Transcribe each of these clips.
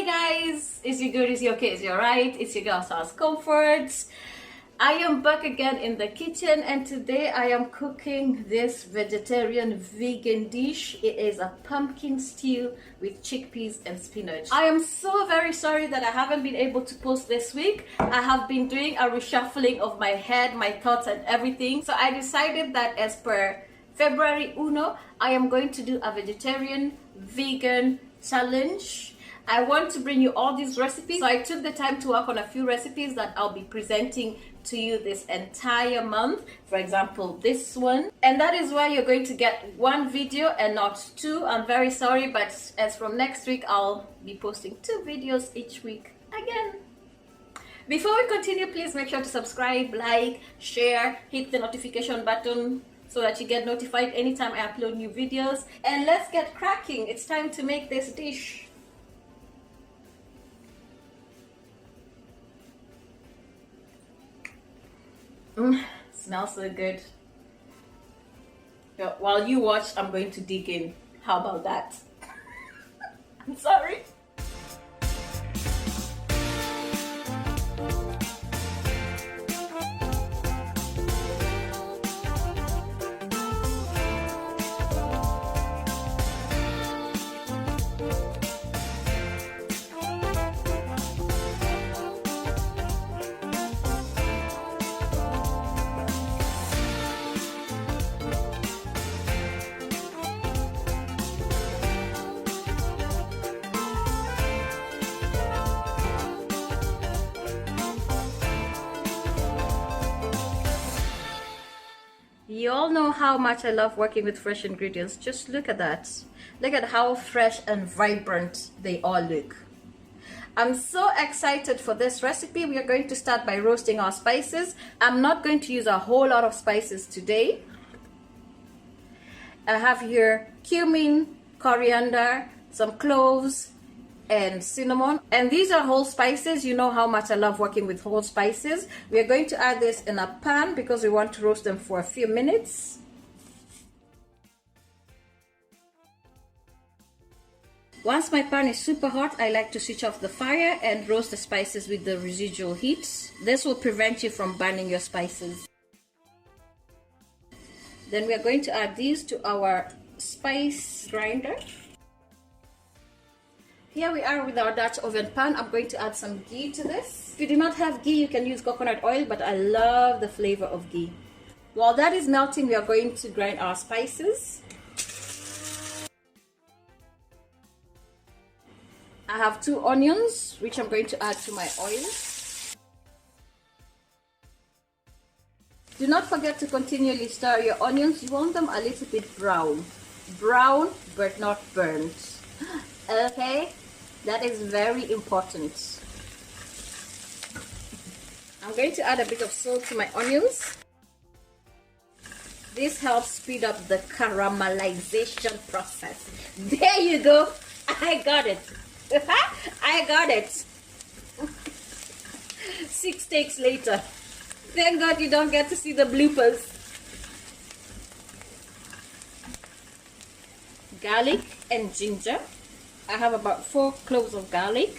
Hey guys, is you good, is you okay, is you alright? It's your girl Sauce Comforts. I am back again in the kitchen and today I am cooking this vegetarian vegan dish. It is a pumpkin stew with chickpeas and spinach. I am so very sorry that I haven't been able to post this week. I have been doing a reshuffling of my head, my thoughts and everything. So I decided that as per February Uno, I am going to do a vegetarian vegan challenge. I want to bring you all these recipes, so I took the time to work on a few recipes that I'll be presenting to you this entire month. For example, this one, and that is why you're going to get one video and not two. I'm very sorry, but as from next week I'll be posting 2 videos each week again. Before we continue, please make sure to subscribe, like, share, hit the notification button so that you get notified anytime I upload new videos. And let's get cracking. It's time to make this dish. Smells so good. So while you watch, I'm going to dig in. How about that? I'm sorry. You all know how much I love working with fresh ingredients. Just look at that. Look at how fresh and vibrant they all look. I'm so excited for this recipe. We are going to start by roasting our spices. I'm not going to use a whole lot of spices today. I have here cumin, coriander, some cloves, and cinnamon, and these are whole spices. You know how much I love working with whole spices. We are going to add this in a pan because we want to roast them for a few minutes. Once my pan is super hot, I like to switch off the fire and roast the spices with the residual heat. This will prevent you from burning your spices. Then we are going to add these to our spice grinder. Here we are with our Dutch oven pan. I'm going to add some ghee to this. If you do not have ghee, you can use coconut oil, but I love the flavor of ghee. While that is melting, we are going to grind our spices. I have 2 onions, which I'm going to add to my oil. Do not forget to continually stir your onions. You want them a little bit brown. Brown, but not burnt. Okay? That is very important. I'm going to add a bit of salt to my onions. This helps speed up the caramelization process. There you go. I got it. I got it. 6 takes later. Thank God you don't get to see the bloopers. Garlic and ginger. I have about 4 cloves of garlic,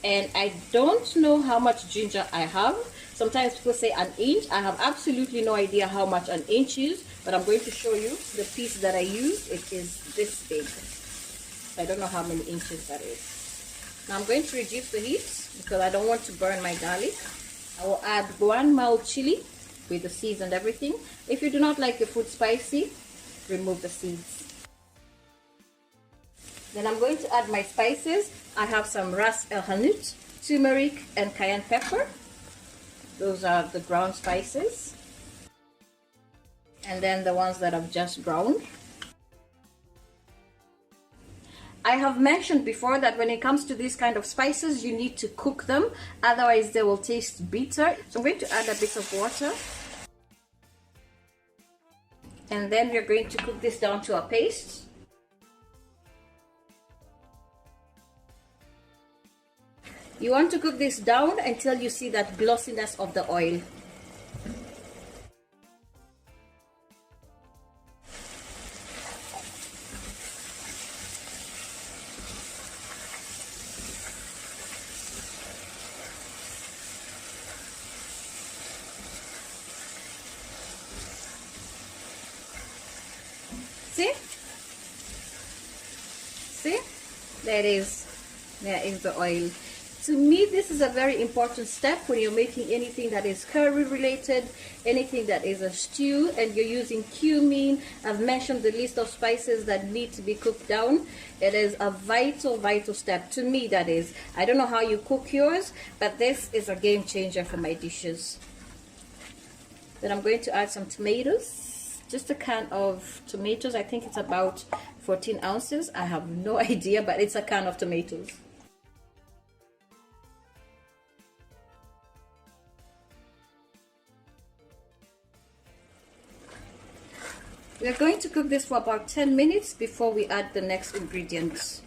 and I don't know how much ginger I have. Sometimes people say an inch. I have absolutely no idea how much an inch is, but I'm going to show you the piece that I use. It is this big. I don't know how many inches that is. Now I'm going to reduce the heat because I don't want to burn my garlic. I will add 1 mild chili with the seeds and everything. If you do not like your food spicy, remove the seeds. Then I'm going to add my spices. I have some Ras El Hanout, Tumeric, and Cayenne Pepper. Those are the ground spices. And then the ones that I've just ground. I have mentioned before that when it comes to these kind of spices, you need to cook them, otherwise they will taste bitter. So I'm going to add a bit of water. And then we're going to cook this down to a paste. You want to cook this down until you see that glossiness of the oil. See? See? There it is. There is the oil. To me, this is a very important step when you're making anything that is curry related, anything that is a stew, and you're using cumin. I've mentioned the list of spices that need to be cooked down. It is a vital step. To me, that is. I don't know how you cook yours, but this is a game changer for my dishes. Then I'm going to add some tomatoes. Just a can of tomatoes. I think it's about 14 ounces. I have no idea, but it's a can of tomatoes. We are going to cook this for about 10 minutes before we add the next ingredients.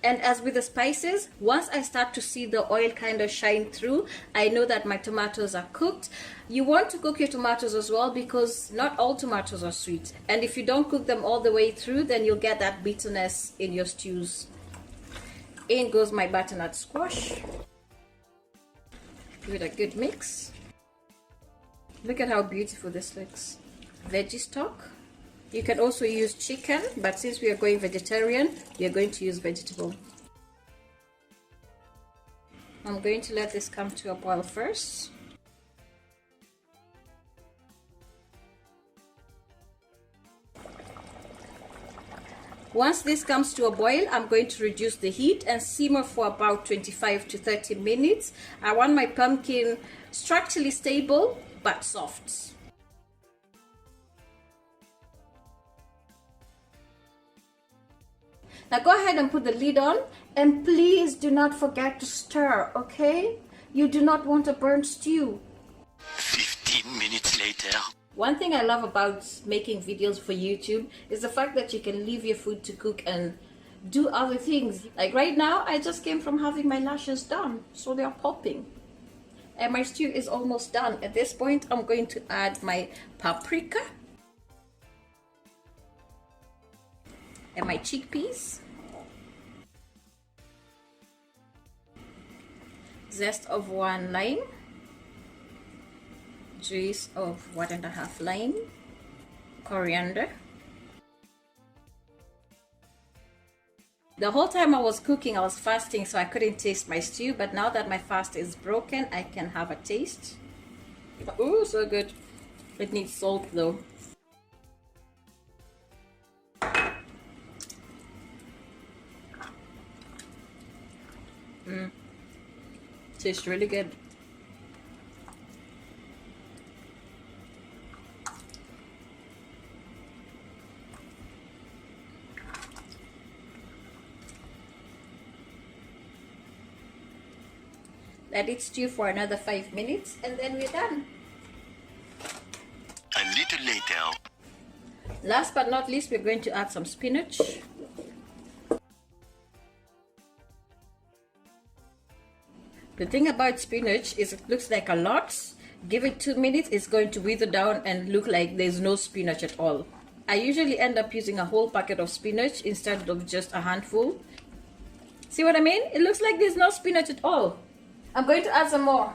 And as with the spices, once I start to see the oil kind of shine through, I know that my tomatoes are cooked. You want to cook your tomatoes as well because not all tomatoes are sweet. And if you don't cook them all the way through, then you'll get that bitterness in your stews. In goes my butternut squash. Give it a good mix. Look at how beautiful this looks. Veggie stock. You can also use chicken, but since we are going vegetarian, we are going to use vegetable. I'm going to let this come to a boil first. Once this comes to a boil, I'm going to reduce the heat and simmer for about 25 to 30 minutes. I want my pumpkin structurally stable but soft. Now go ahead and put the lid on, and please do not forget to stir, okay? You do not want a burnt stew. 15 minutes later. One thing I love about making videos for YouTube is the fact that you can leave your food to cook and do other things. Like right now, I just came from having my lashes done, so they are popping. And my stew is almost done. At this point, I'm going to add my paprika and my chickpeas, zest of 1 lime, juice of 1.5 lime, coriander. The whole time I was cooking, I was fasting, so I couldn't taste my stew, but now that my fast is broken, I can have a taste. Oh, so good. It needs salt though. Tastes really good. Let it stew for another 5 minutes and then we're done. A little later. Last but not least, we're going to add some spinach. The thing about spinach is it looks like a lot. Give it 2 minutes, it's going to wither down and look like there's no spinach at all. I usually end up using a whole packet of spinach instead of just a handful. See what I mean? It looks like there's no spinach at all. I'm going to add some more.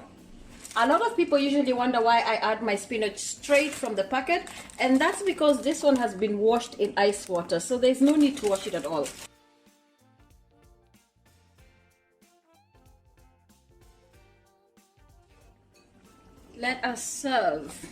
A lot of people usually wonder why I add my spinach straight from the packet, and that's because this one has been washed in ice water, so there's no need to wash it at all. Let us serve.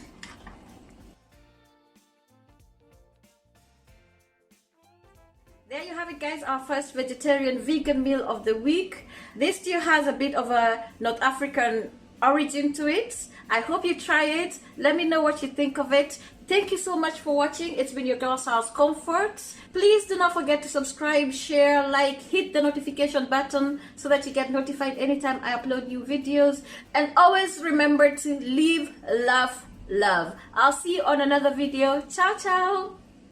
There you have it, guys, our first vegetarian vegan meal of the week. This stew has a bit of a North African origin to it. I hope you try it. Let me know what you think of it. Thank you so much for watching. It's been your girl's house comfort. Please do not forget to subscribe, share, like, hit the notification button so that you get notified anytime I upload new videos. And always remember to live, laugh, love. I'll see you on another video. Ciao, ciao.